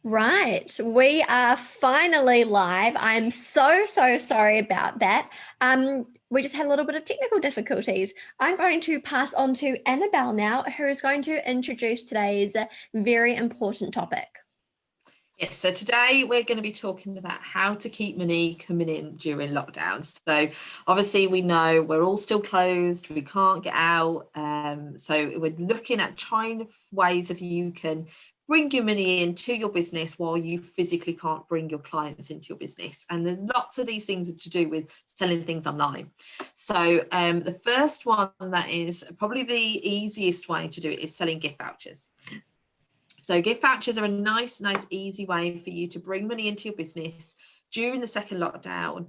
Right, we are finally live. I'm so sorry about that. We just had a little bit of technical difficulties. I'm going to pass on to Annabelle now, who is going to introduce today's very important topic. Yes, so today we're going to be talking about how to keep money coming in during lockdown. So obviously we know we're all still closed, we can't get out. So we're looking at trying ways of you can bring your money into your business while you physically can't bring your clients into your business. And there's lots of these things to do with selling things online. So the first one that is probably the easiest way to do it is selling gift vouchers. So gift vouchers are a nice, easy way for you to bring money into your business during the second lockdown.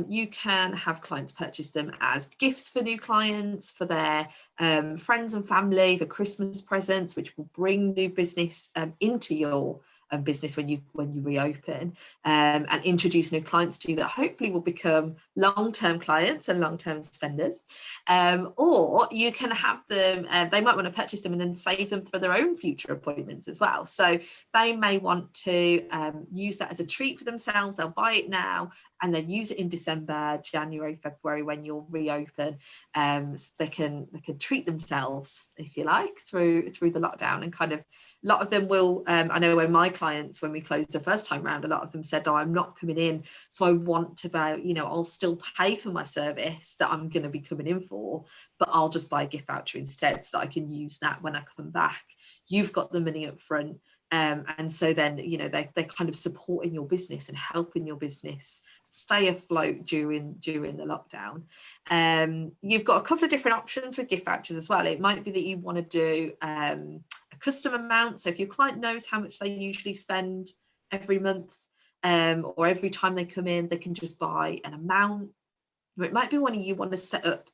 You can have clients purchase them as gifts for new clients, for their friends and family, for Christmas presents, which will bring new business into your business when you reopen, and introduce new clients to you that hopefully will become long-term clients and long-term spenders. Or you can have them, they might want to purchase them and then save them for their own future appointments as well. So they may want to use that as a treat for themselves. They'll buy it now and then use it in December, January, February when you'll reopen. So they can treat themselves, if you like, through the lockdown. And kind of a lot of them will, I know when my clients, when we closed the first time round, a lot of them said, oh, I'm not coming in, so I want to buy, I'll still pay for my service that I'm going to be coming in for, but I'll just buy a gift voucher instead so that I can use that when I come back. You've got the money up front. And so then, they're kind of supporting your business and helping your business stay afloat during the lockdown. You've got a couple of different options with gift vouchers as well. It might be that you want to do a custom amount. So if your client knows how much they usually spend every month, or every time they come in, they can just buy an amount. Or it might be one you want to set up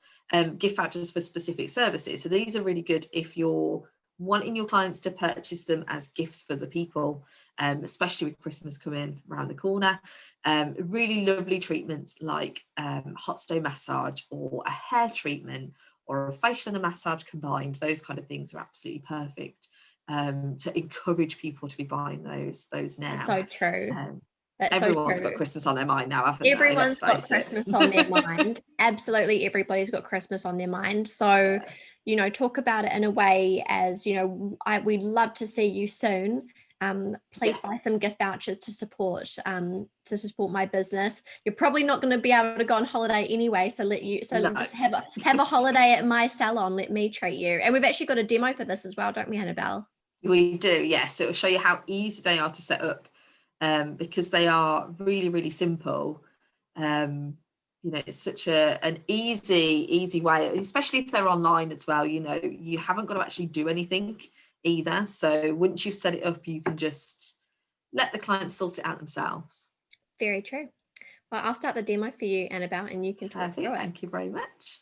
gift vouchers for specific services. So these are really good if you're wanting your clients to purchase them as gifts for the people, especially with Christmas coming around the corner. Really lovely treatments like hot stone massage or a hair treatment or a facial and a massage combined. Those kind of things are absolutely perfect to encourage people to be buying those now. So true. Everyone's got Christmas on their mind now, haven't they? Everyone's got Christmas on their mind. Absolutely, everybody's got Christmas on their mind. So, talk about it in a way as, we'd love to see you soon. Please buy some gift vouchers to support my business. You're probably not going to be able to go on holiday anyway, so just have a holiday at my salon. Let me treat you. And we've actually got a demo for this as well, don't we, Annabelle? We do, yes. It will show you how easy they are to set up. Because they are really, really simple. It's such an easy way, especially if they're online as well. You haven't got to actually do anything either. So once you've set it up, you can just let the clients sort it out themselves. Very true. Well, I'll start the demo for you, Annabelle, and you can talk through it. Thank you very much.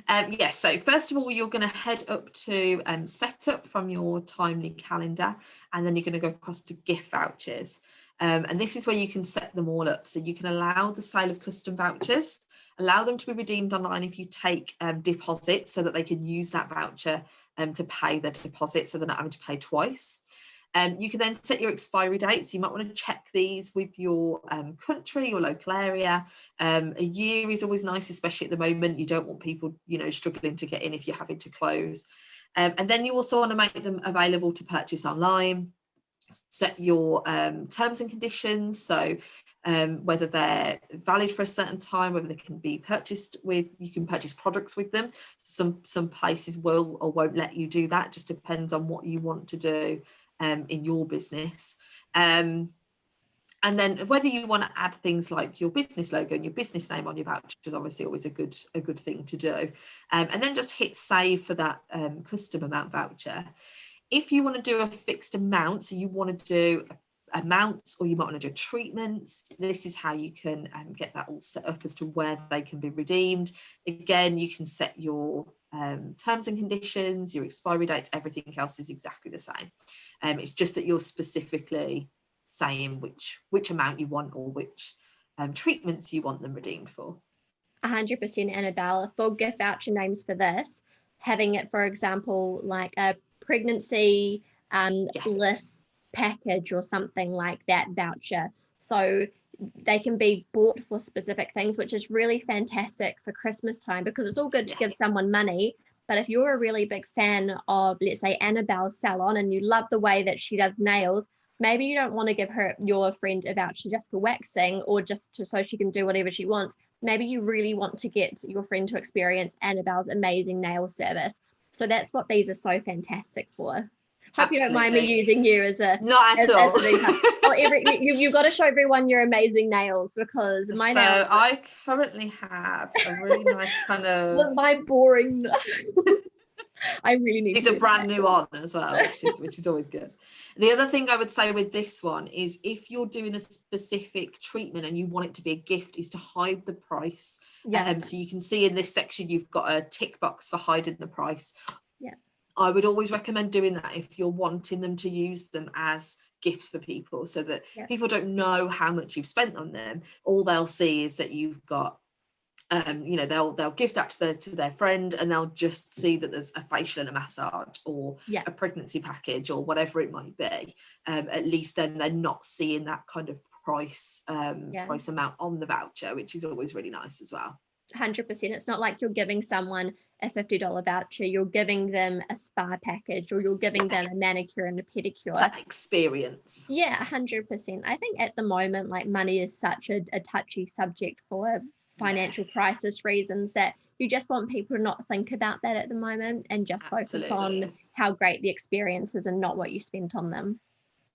Yes, so first of all, you're going to head up to setup from your Timely calendar, and then you're going to go across to gift vouchers. And this is where you can set them all up. So you can allow the sale of custom vouchers, allow them to be redeemed online if you take deposits, so that they can use that voucher to pay their deposit, so they're not having to pay twice. You can then set your expiry dates. You might want to check these with your country, your local area. A year is always nice, especially at the moment. You don't want people, struggling to get in if you're having to close. And then you also want to make them available to purchase online. Set your terms and conditions. So whether they're valid for a certain time, whether they can be purchased with, you can purchase products with them. Some places will or won't let you do that. It just depends on what you want to do in your business. And then whether you want to add things like your business logo and your business name on your voucher is obviously always a good thing to do. And then just hit save for that custom amount voucher. If you want to do a fixed amount, so you want to do amounts, or you might want to do treatments, this is how you can get that all set up as to where they can be redeemed. Again, you can set your terms and conditions, your expiry dates, everything else is exactly the same. It's just that you're specifically saying which amount you want, or which treatments you want them redeemed for. 100%, Annabelle. Full gift voucher names for this, having it, for example, like a pregnancy bliss package or something like that voucher. So they can be bought for specific things, which is really fantastic for Christmas time, because it's all good to give someone money. But if you're a really big fan of, let's say, Annabelle's salon, and you love the way that she does nails, maybe you don't want to give your friend a voucher just for waxing or just so she can do whatever she wants. Maybe you really want to get your friend to experience Annabelle's amazing nail service. So that's what these are so fantastic for. Hope you don't mind me using you as a not at all. You've got to show everyone your amazing nails, because my nails. So I currently have a really nice kind of. My boring. I really need. These are brand new on as well, which is always good. The other thing I would say with this one is, if you're doing a specific treatment and you want it to be a gift, is to hide the price. Yeah. So you can see in this section you've got a tick box for hiding the price. Yeah. I would always recommend doing that if you're wanting them to use them as gifts for people, so that people don't know how much you've spent on them. All they'll see is that you've got they'll give that to their friend, and they'll just see that there's a facial and a massage, or a pregnancy package, or whatever it might be. At least then they're not seeing that kind of price amount on the voucher, which is always really nice as well. 100%. It's not like you're giving someone a $50 voucher, you're giving them a spa package, or you're giving them a manicure and a pedicure. It's that experience. 100%. I think at the moment, like, money is such a touchy subject for financial crisis reasons, that you just want people to not think about that at the moment, and just focus on how great the experience is and not what you spent on them.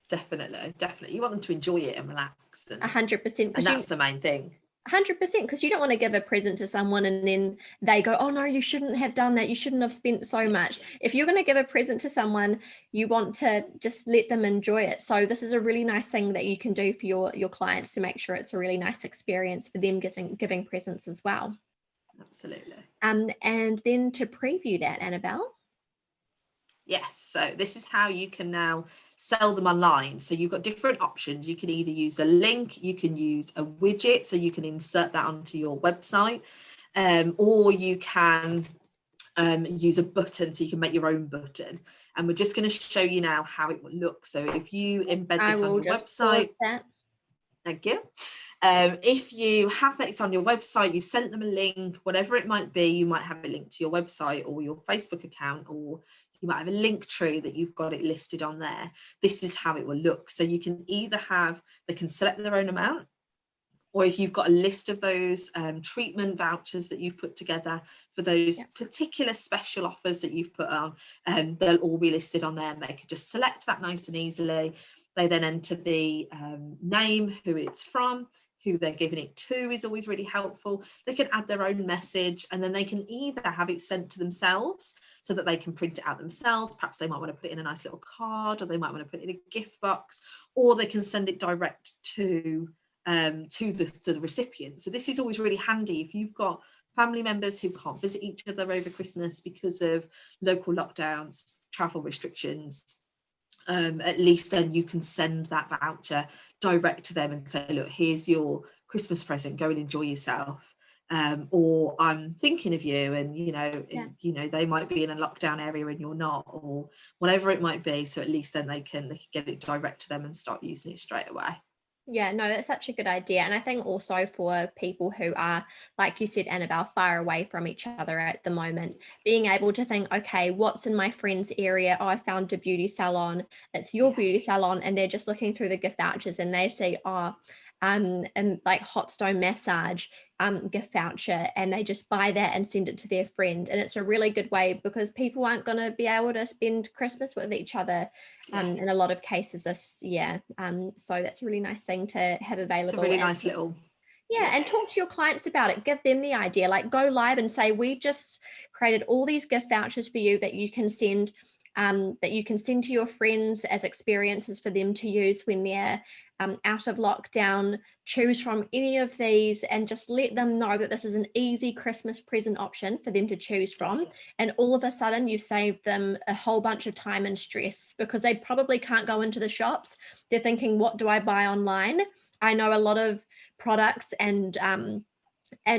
Definitely. You want them to enjoy it and relax. 100%. And that's the main thing. 100%, because you don't want to give a present to someone and then they go, oh no, you shouldn't have done that, you shouldn't have spent so much. If you're going to give a present to someone, you want to just let them enjoy it. So this is a really nice thing that you can do for your clients, to make sure it's a really nice experience for them giving presents as well. Absolutely. And then to preview that, Annabelle. Yes, so this is how you can now sell them online. So you've got different options. You can either use a link, you can use a widget, so you can insert that onto your website, or you can use a button, so you can make your own button. And we're just going to show you now how it will look. So if you embed this on your website, thank you. If you have this on your website, you sent them a link, whatever it might be, you might have a link to your website or your Facebook account, or you might have a link tree that you've got it listed on there. This is how it will look. So you can either they can select their own amount, or if you've got a list of those treatment vouchers that you've put together for those particular special offers that you've put on, they'll all be listed on there, and they can just select that nice and easily. They then enter the name, who it's from, who they're giving it to is always really helpful. They can add their own message, and then they can either have it sent to themselves so that they can print it out themselves. Perhaps they might want to put it in a nice little card, or they might want to put it in a gift box, or they can send it direct to the recipient. So this is always really handy if you've got family members who can't visit each other over Christmas because of local lockdowns, travel restrictions. At least then you can send that voucher direct to them and say, look, here's your Christmas present, go and enjoy yourself. Or I'm thinking of you, and they might be in a lockdown area and you're not, or whatever it might be. So at least then they can get it direct to them and start using it straight away. Yeah, no, that's such a good idea. And I think also for people who are, like you said, Annabelle, far away from each other at the moment, being able to think, okay, what's in my friend's area? Oh, I found a beauty salon. It's your beauty salon. And they're just looking through the gift vouchers and they see, and like hot stone massage gift voucher, and they just buy that and send it to their friend. And it's a really good way, because people aren't going to be able to spend Christmas with each other in a lot of cases so that's a really nice thing to have available. It's a really nice little and talk to your clients about it. Give them the idea, like go live and say, we've just created all these gift vouchers for you that you can send to your friends as experiences for them to use when they're out of lockdown. Choose from any of these and just let them know that this is an easy Christmas present option for them to choose from. And all of a sudden you've saved them a whole bunch of time and stress, because they probably can't go into the shops. They're thinking, what do I buy online? I know a lot of products and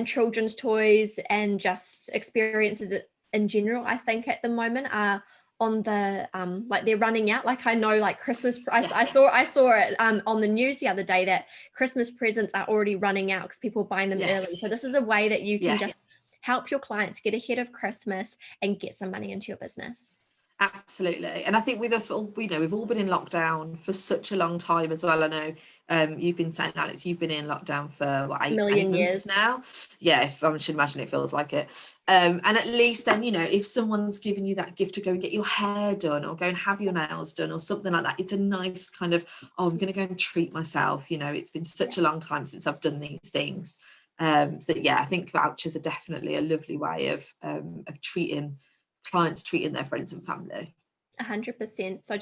children's toys and just experiences in general, I think at the moment are on the like they're running out. Like I know like Christmas, I saw it on the news the other day that Christmas presents are already running out because people are buying them early. So this is a way that you can just help your clients get ahead of Christmas and get some money into your business. Absolutely. And I think with us all, we know we've all been in lockdown for such a long time as well. I know you've been saying, Alex, you've been in lockdown for what, eight months years now. Yeah, I should imagine it feels like it. And at least then, you know, if someone's given you that gift to go and get your hair done or go and have your nails done or something like that, it's a nice kind of, oh, I'm going to go and treat myself. You know, it's been such a long time since I've done these things. So yeah, I think vouchers are definitely a lovely way of treating clients, treating their friends and family. 100%. So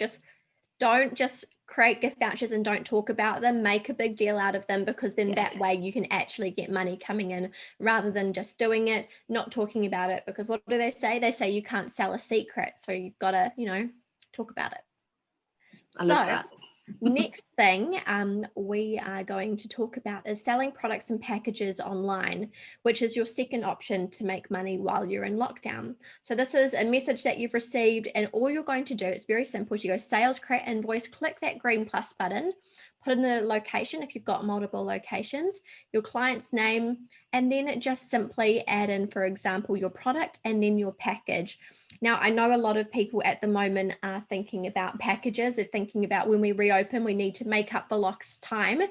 don't just create gift vouchers and don't talk about them. Make a big deal out of them, because then that way you can actually get money coming in rather than just doing it, not talking about it. Because what do they say? They say you can't sell a secret. So you've got to, you know, talk about it. I love that. Next thing we are going to talk about is selling products and packages online, which is your second option to make money while you're in lockdown. So this is a message that you've received, and all you're going to do, it's very simple. You go sales, create invoice, click that green plus button, put in the location if you've got multiple locations, your client's name, and then just simply add in, for example, your product and then your package. Now, I know a lot of people at the moment are thinking about packages. They're thinking about when we reopen, we need to make up for lost time.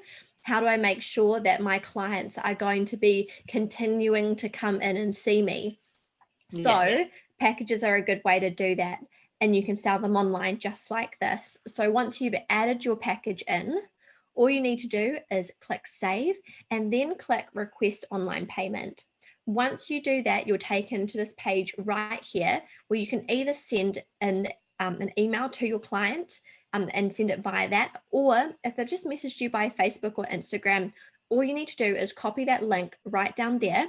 How do I make sure that my clients are going to be continuing to come in and see me? So packages are a good way to do that. And you can sell them online just like this. So once you've added your package in, all you need to do is click save and then click request online payment. Once you do that, you're taken to this page right here where you can either send an email to your client and send it via that, or if they've just messaged you by Facebook or Instagram, all you need to do is copy that link right down there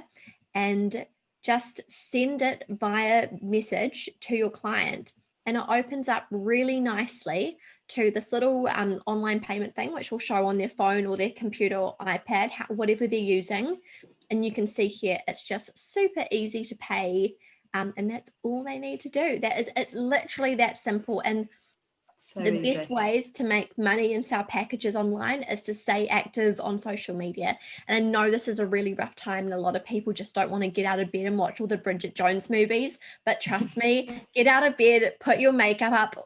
and just send it via message to your client. And it opens up really nicely to this little online payment thing, which will show on their phone or their computer or iPad, whatever they're using. And you can see here, it's just super easy to pay. And that's all they need to do. It's literally that simple. And the best ways to make money and sell packages online is to stay active on social media. And I know this is a really rough time and a lot of people just don't want to get out of bed and watch all the Bridget Jones movies, but trust me, get out of bed, put your makeup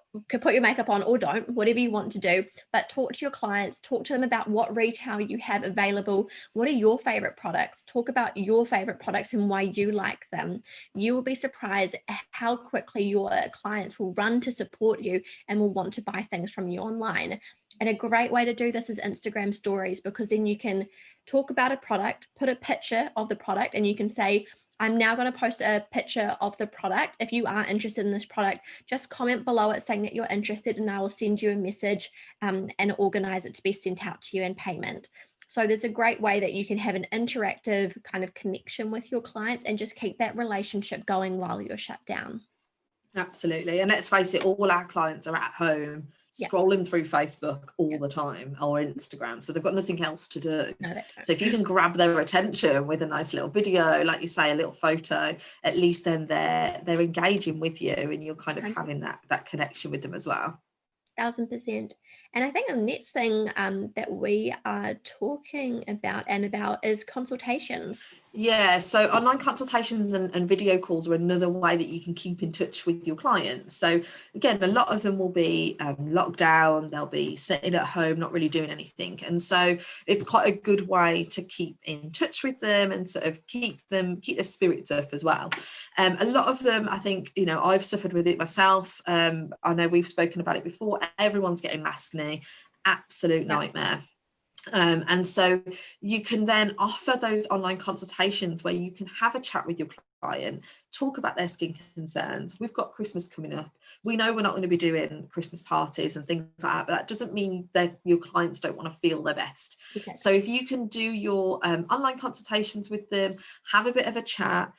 on, or don't, whatever you want to do, but talk to your clients, talk to them about what retail you have available. What are your favorite products? Talk about your favorite products and why you like them. You will be surprised how quickly your clients will run to support you and will want to buy things from you online. And a great way to do this is Instagram stories, because then you can talk about a product, put a picture of the product, and you can say, I'm now going to post a picture of the product. If you are interested in this product, just comment below it saying that you're interested, and I will send you a message and organize it to be sent out to you in payment. So there's a great way that you can have an interactive kind of connection with your clients and just keep that relationship going while you're shut down. Absolutely. And let's face it, all our clients are at home scrolling through Facebook all the time, or Instagram, so they've got nothing else to do. So if you can grab their attention with a nice little video, like you say, a little photo, at least then they're engaging with you and you're kind of having that connection with them as well. 1000%. And I think the next thing that we are talking about is consultations. Yeah, so online consultations and video calls are another way that you can keep in touch with your clients. So again, a lot of them will be locked down, they'll be sitting at home, not really doing anything. And so it's quite a good way to keep in touch with them and sort of keep their spirits up as well. A lot of them, I think, you know, I've suffered with it myself. I know we've spoken about it before. Everyone's getting mask knee, absolute nightmare. And so you can then offer those online consultations where you can have a chat with your client, talk about their skin concerns. We've got Christmas coming up. We know we're not going to be doing Christmas parties and things like that, but that doesn't mean that your clients don't want to feel their best. Okay. So if you can do your online consultations with them, have a bit of a chat,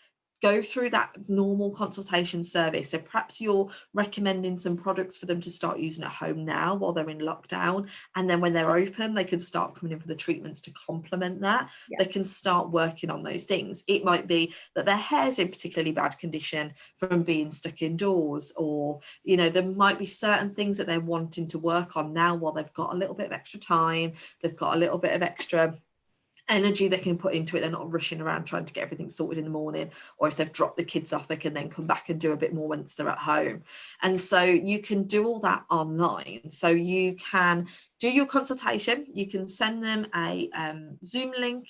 go through that normal consultation service. So perhaps you're recommending some products for them to start using at home now while they're in lockdown, and then when they're open they can start coming in for the treatments to complement that. They can start working on those things. It might be that their hair's in particularly bad condition from being stuck indoors, or there might be certain things that they're wanting to work on now while they've got a little bit of extra time, they've got a little bit of extra energy they can put into it. They're not rushing around trying to get everything sorted in the morning, or if they've dropped the kids off, they can then come back and do a bit more once they're at home. And so you can do all that online. So you can do your consultation, you can send them a Zoom link,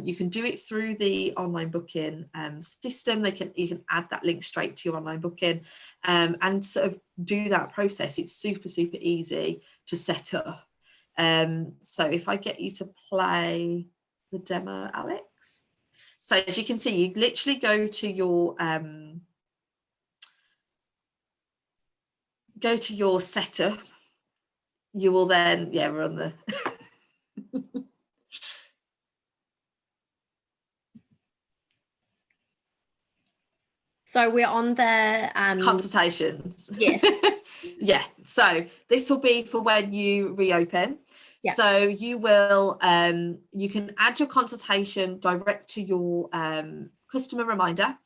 you can do it through the online booking system. You can add that link straight to your online booking, and sort of do that process. It's super easy to set up. So if I get you to play the demo, Alex. So as you can see, you literally go to your setup. You will then, we're on the So we're on the consultations. Yes. Yeah, so this will be for when you reopen. Yep. So you will you can add your consultation direct to your customer reminder,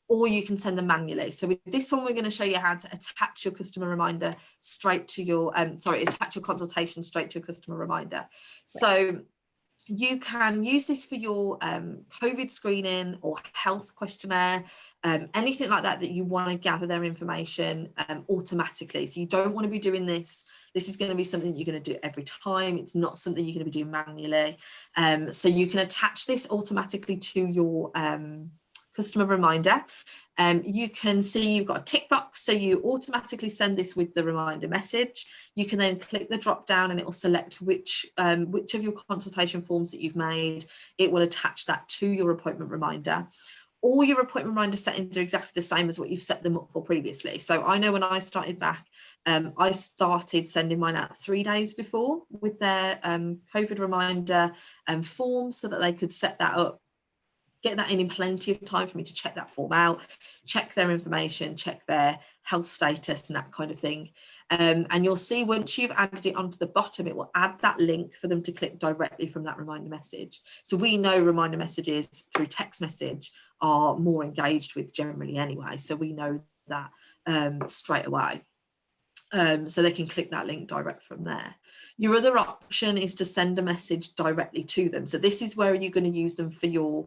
or you can send them manually. So with this one, we're going to show you how to attach your customer reminder straight to your attach your consultation straight to your customer reminder. So you can use this for your COVID screening or health questionnaire, anything like that you want to gather their information automatically. So you don't want to be doing this. This is going to be something you're going to do every time. It's not something you're going to be doing manually. So you can attach this automatically to your customer reminder. You can see you've got a tick box, so you automatically send this with the reminder message. You can then click the drop down and it will select which of your consultation forms that you've made. It will attach that to your appointment reminder. All your appointment reminder settings are exactly the same as what you've set them up for previously. So I know when I started back, I started sending mine out 3 days before with their COVID reminder form, so that they could set that up, get that in plenty of time for me to check that form out, check their information, check their health status and that kind of thing. And you'll see once you've added it onto the bottom, it will add that link for them to click directly from that reminder message. So we know reminder messages through text message are more engaged with generally anyway. So we know that straight away. So they can click that link direct from there. Your other option is to send a message directly to them. So this is where you're going to use them for your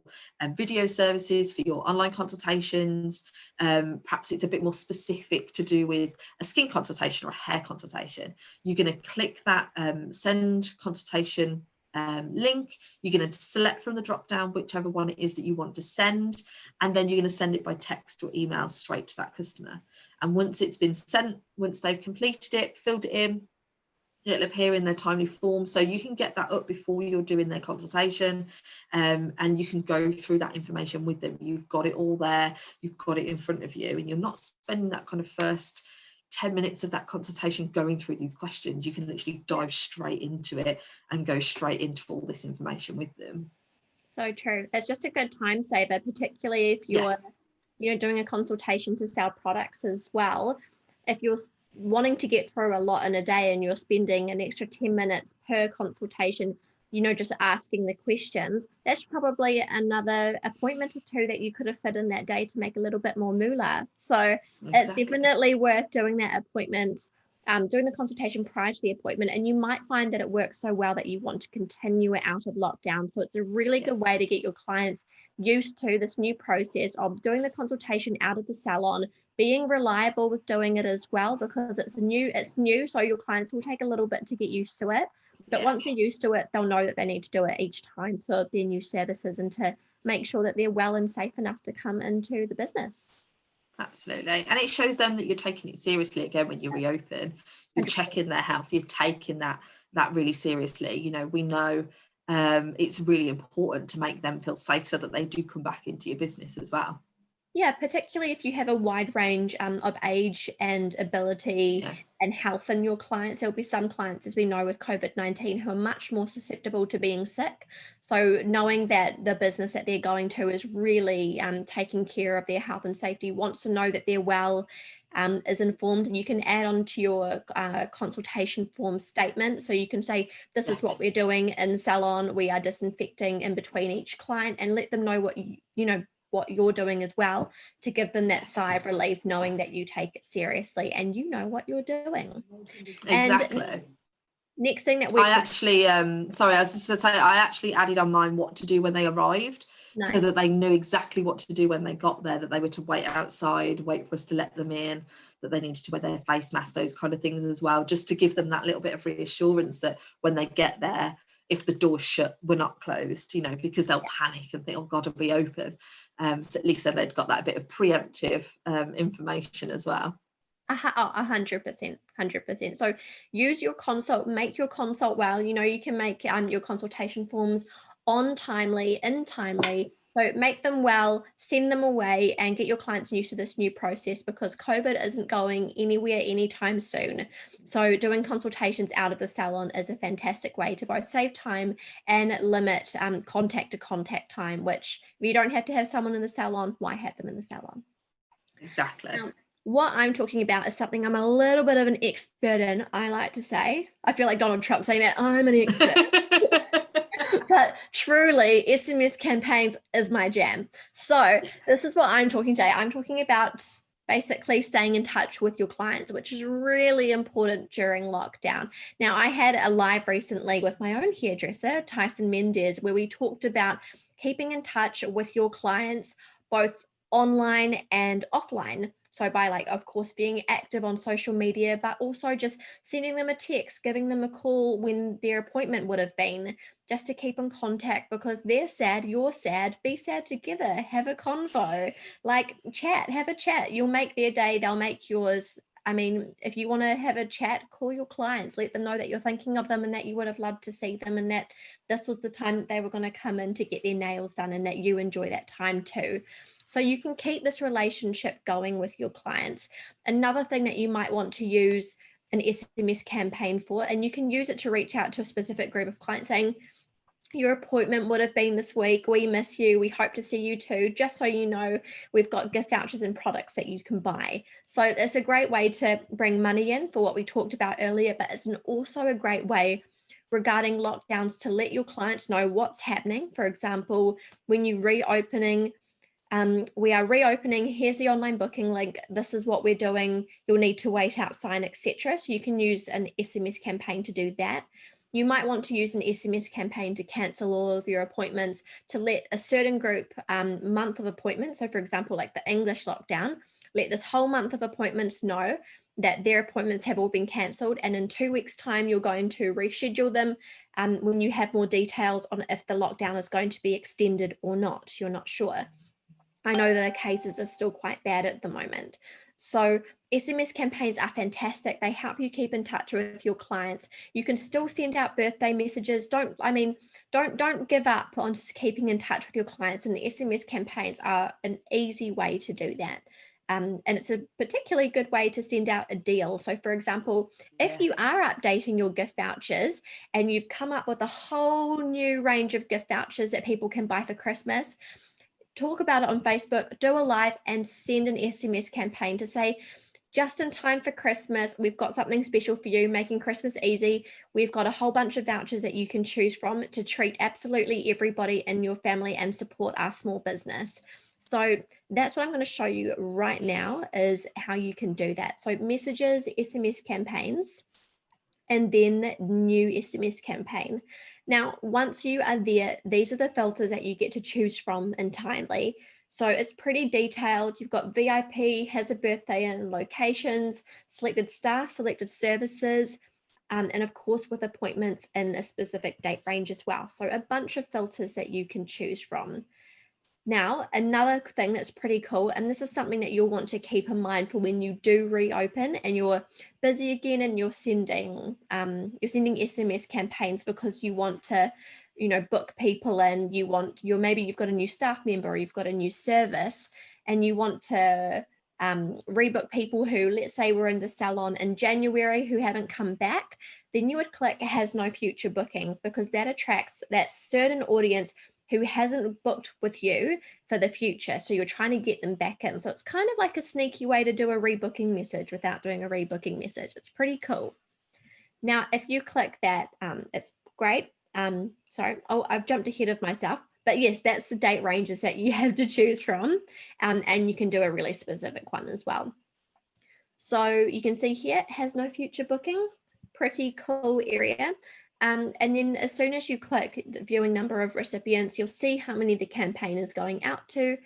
video services, for your online consultations. Perhaps it's a bit more specific to do with a skin consultation or a hair consultation. You're going to click that send consultation link. You're going to select from the drop down whichever one it is that you want to send, and then you're going to send it by text or email straight to that customer. And once it's been sent, once they've completed it, filled it in, it'll appear in their timely form. So you can get that up before you're doing their consultation, and you can go through that information with them. You've got it all there, you've got it in front of you, and you're not spending that kind of first 10 minutes of that consultation going through these questions. You can literally dive straight into it and go straight into all this information with them. So true. It's just a good time saver, particularly if you're doing a consultation to sell products as well. If you're wanting to get through a lot in a day and you're spending an extra 10 minutes per consultation, just asking the questions, that's probably another appointment or two that you could have fit in that day to make a little bit more moolah. So It's definitely worth doing that appointment, doing the consultation prior to the appointment, and you might find that it works so well that you want to continue it out of lockdown. So it's a really good way to get your clients used to this new process of doing the consultation out of the salon, being reliable with doing it as well, because it's new, so your clients will take a little bit to get used to it. But once they're used to it, they'll know that they need to do it each time for their new services and to make sure that they're well and safe enough to come into the business. Absolutely. And it shows them that you're taking it seriously again when you reopen. You're checking their health, you're taking that really seriously. We know it's really important to make them feel safe so that they do come back into your business as well. Yeah, particularly if you have a wide range of age and ability and health in your clients. There'll be some clients, as we know, with COVID-19 who are much more susceptible to being sick. So knowing that the business that they're going to is really taking care of their health and safety, wants to know that they're well, is informed, and you can add on to your consultation form statement. So you can say, this is what we're doing in salon. We are disinfecting in between each client, and let them know what what you're doing as well, to give them that sigh of relief, knowing that you take it seriously and you know what you're doing. Exactly. And next thing that I actually sorry, I was just to say, I actually added on mine what to do when they arrived. Nice. So that they knew exactly what to do when they got there, that they were to wait outside, wait for us to let them in, that they needed to wear their face mask, those kind of things as well, just to give them that little bit of reassurance that when they get there, if the door's shut, we're not closed, because they'll panic and think, oh God, it'll be open. So at least then they'd got that bit of preemptive information as well. 100%. So use your consult, make your consult well. You can make your consultation forms in timely. So make them well, send them away, and get your clients used to this new process, because COVID isn't going anywhere anytime soon. So doing consultations out of the salon is a fantastic way to both save time and limit contact to contact time, which if you don't have to have someone in the salon, why have them in the salon? Exactly. What I'm talking about is something I'm a little bit of an expert in, I like to say. I feel like Donald Trump saying that, I'm an expert. But truly, SMS campaigns is my jam. So this is what I'm talking today. I'm talking about basically staying in touch with your clients, which is really important during lockdown. Now, I had a live recently with my own hairdresser, Tyson Mendez, where we talked about keeping in touch with your clients, both online and offline. So by of course, being active on social media, but also just sending them a text, giving them a call when their appointment would have been, just to keep in contact, because they're sad, you're sad, be sad together, have a convo, have a chat. You'll make their day, they'll make yours. I mean, if you want to have a chat, call your clients, let them know that you're thinking of them and that you would have loved to see them, and that this was the time that they were going to come in to get their nails done, and that you enjoy that time too. So you can keep this relationship going with your clients. Another thing that you might want to use an SMS campaign for, and you can use it to reach out to a specific group of clients saying, your appointment would have been this week. We miss you. We hope to see you too. Just so you know, we've got gift vouchers and products that you can buy. So it's a great way to bring money in for what we talked about earlier, but it's also a great way regarding lockdowns to let your clients know what's happening. For example, when you're reopening, we are reopening, here's the online booking link, this is what we're doing, you'll need to wait outside, etc. So you can use an SMS campaign to do that. You might want to use an SMS campaign to cancel all of your appointments, to let a certain group month of appointments. So for example, like the English lockdown, let this whole month of appointments know that their appointments have all been cancelled, and in 2 weeks' time you're going to reschedule them when you have more details on if the lockdown is going to be extended or not. You're not sure. I know the cases are still quite bad at the moment. So SMS campaigns are fantastic. They help you keep in touch with your clients. You can still send out birthday messages. Don't give up on keeping in touch with your clients, and the SMS campaigns are an easy way to do that. And it's a particularly good way to send out a deal. So for example, if you are updating your gift vouchers and you've come up with a whole new range of gift vouchers that people can buy for Christmas, talk about it on Facebook, do a live and send an SMS campaign to say, just in time for Christmas, we've got something special for you, making Christmas easy. We've got a whole bunch of vouchers that you can choose from to treat absolutely everybody in your family and support our small business. So that's what I'm going to show you right now, is how you can do that. So messages, SMS campaigns, and then new SMS campaign. Now, once you are there, these are the filters that you get to choose from entirely. So it's pretty detailed. You've got VIP, has a birthday and locations, selected staff, selected services, and of course with appointments in a specific date range as well. So a bunch of filters that you can choose from. Now, another thing that's pretty cool, and this is something that you'll want to keep in mind for when you do reopen and you're busy again and you're sending SMS campaigns because you want to, book people in, maybe you've got a new staff member or you've got a new service, and you want to rebook people who, let's say, were in the salon in January who haven't come back, then you would click has no future bookings, because that attracts that certain audience who hasn't booked with you for the future. So you're trying to get them back in. So it's kind of like a sneaky way to do a rebooking message without doing a rebooking message. It's pretty cool. Now, if you click that, it's great. Sorry, I've jumped ahead of myself. But yes, that's the date ranges that you have to choose from. And you can do a really specific one as well. So you can see here, it has no future booking. Pretty cool area. And then as soon as you click the viewing number of recipients, you'll see how many the campaign is going out to.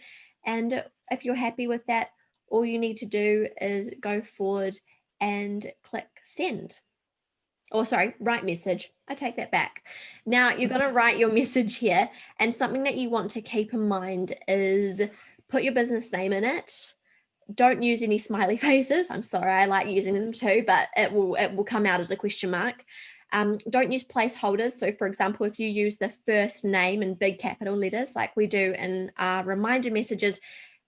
And if you're happy with that, all you need to do is go forward and click send. Or sorry, write message. I take that back. Now you're going to write your message here, and something that you want to keep in mind is put your business name in it. Don't use any smiley faces. I'm sorry, I like using them too, but it will come out as a question mark. Don't use placeholders. So for example, if you use the first name in big capital letters like we do in our reminder messages,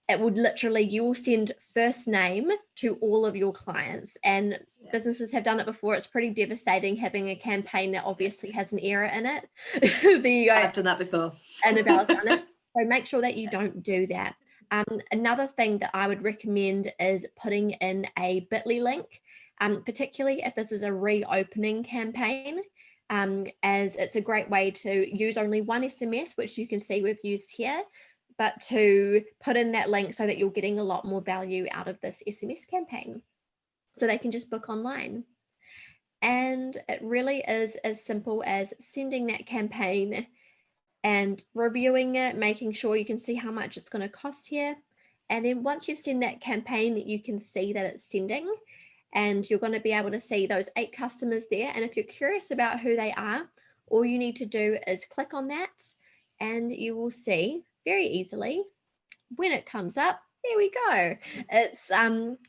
it would literally, you will send first name to all of your clients, and businesses have done it before. It's pretty devastating having a campaign that obviously has an error in it. There you go. I've done that before. Annabelle's done it. So make sure that you don't do that. Another thing that I would recommend is putting in a bit.ly link, particularly if this is a reopening campaign, as it's a great way to use only one SMS, which you can see we've used here, but to put in that link so that you're getting a lot more value out of this SMS campaign. So they can just book online. And it really is as simple as sending that campaign and reviewing it, making sure you can see how much it's going to cost here. And then once you've sent that campaign, you can see that it's sending, and you're going to be able to see those 8 customers there. And if you're curious about who they are, all you need to do is click on that, and you will see very easily when it comes up. There we go. It's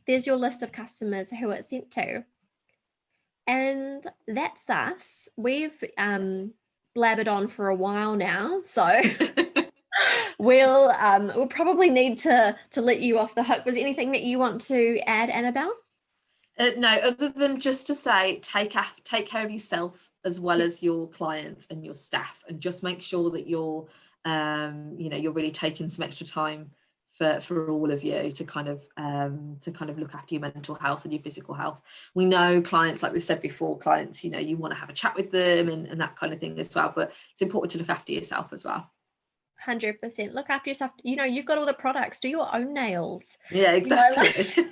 there's your list of customers who it's sent to. And that's us. We've blabbered on for a while now, so we'll probably need to let you off the hook. Was there anything that you want to add, Annabelle? No, other than just to say, take care of yourself as well as your clients and your staff, and just make sure that you're you're really taking some extra time for all of you to kind of look after your mental health and your physical health. We know clients, like we've said before, clients, you want to have a chat with them and that kind of thing as well, but it's important to look after yourself as well. 100%. Look after yourself. You've got all the products. Do your own nails. Yeah, exactly.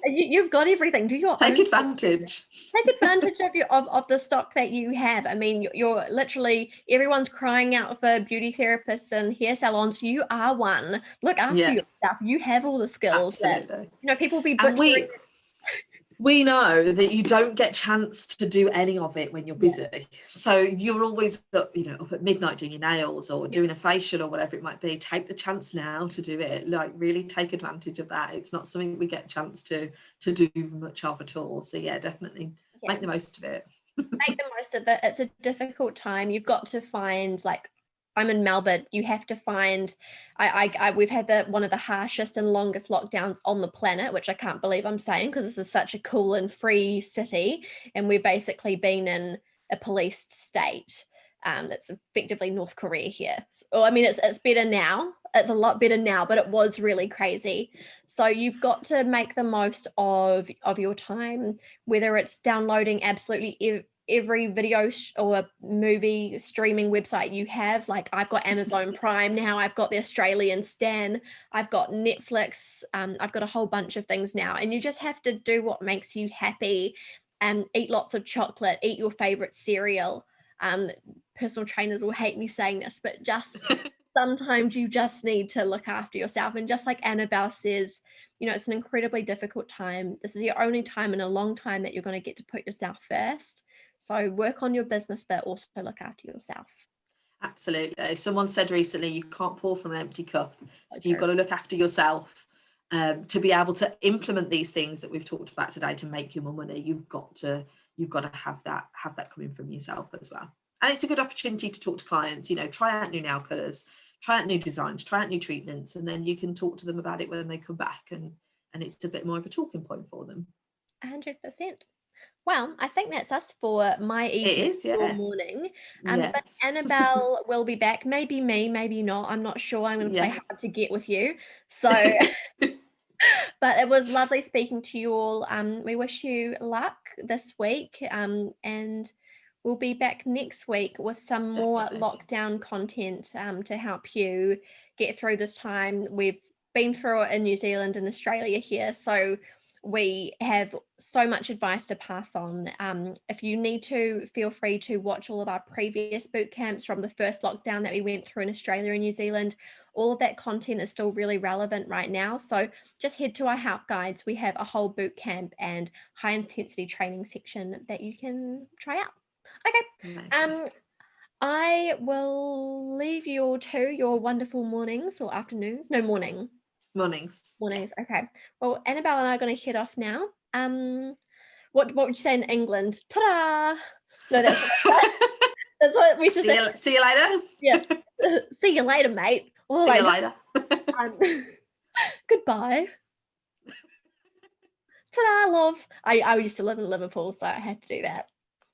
You've got everything. Do your take own advantage. Take advantage of the stock that you have. I mean, you're literally, everyone's crying out for beauty therapists and hair salons. You are one. Look after your stuff. You have all the skills. Absolutely. That, people be butchering. We know that you don't get chance to do any of it when you're busy. So you're always up at midnight doing your nails or doing a facial or whatever it might be. Take the chance now to do it. Like, really take advantage of that. It's not something we get a chance to do much of at all. So definitely make the most of it. Make the most of it. It's a difficult time. You've got to find, like, I'm in Melbourne. You have to find, we've had one of the harshest and longest lockdowns on the planet, which I can't believe I'm saying, because this is such a cool and free city, and we've basically been in a policed state. That's effectively North Korea here. So, I mean, it's better now. It's a lot better now, but it was really crazy. So you've got to make the most of your time, whether it's downloading absolutely every video or movie streaming website you have. Like, I've got Amazon Prime now, I've got the Australian Stan, I've got Netflix, I've got a whole bunch of things now, and you just have to do what makes you happy, and eat lots of chocolate, eat your favorite cereal. Personal trainers will hate me saying this, but just sometimes you just need to look after yourself. And just like Annabelle says, it's an incredibly difficult time. This is your only time in a long time that you're going to get to put yourself first. So work on your business, but also look after yourself. Absolutely. Someone said recently, you can't pour from an empty cup. So you've got to look after yourself to be able to implement these things that we've talked about today to make you more money. You've got to have that coming from yourself as well. And it's a good opportunity to talk to clients, try out new nail colours, try out new designs, try out new treatments, and then you can talk to them about it when they come back, and it's a bit more of a talking point for them. 100%. Well, I think that's us for my evening, It is, yeah. your morning. But Yes. Annabelle will be back. Maybe me, maybe not. I'm not sure. I'm going to play Yeah. hard to get with you. So, but it was lovely speaking to you all. We wish you luck this week. And we'll be back next week with some more Definitely. lockdown content to help you get through this time. We've been through it in New Zealand and Australia here. So we have so much advice to pass on. If you need to, feel free to watch all of our previous boot camps from the first lockdown that we went through in Australia and New Zealand. All of that content is still really relevant right now. So just head to our help guides. We have a whole boot camp and high intensity training section that you can try out. Okay. Amazing. I will leave you all to your wonderful mornings or afternoons. No, mornings. Okay. Well, Annabelle and I are going to head off now. What would you say in England? Ta-da! No, that's what we should say. See you later. Yeah. See you later, mate. Or See like, you later. Goodbye. Ta-da, love. I used to live in Liverpool, so I had to do that.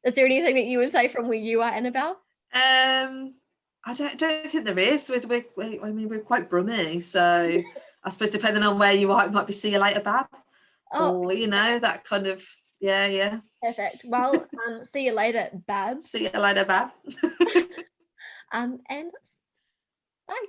Is there anything that you would say from where you are, Annabelle? I don't think there is. We're quite brummy, so I suppose depending on where you are, it might be see you later, Bab. Oh, or that kind of yeah. Perfect. Well, see you later, Babs. See you later, Bab. And bye.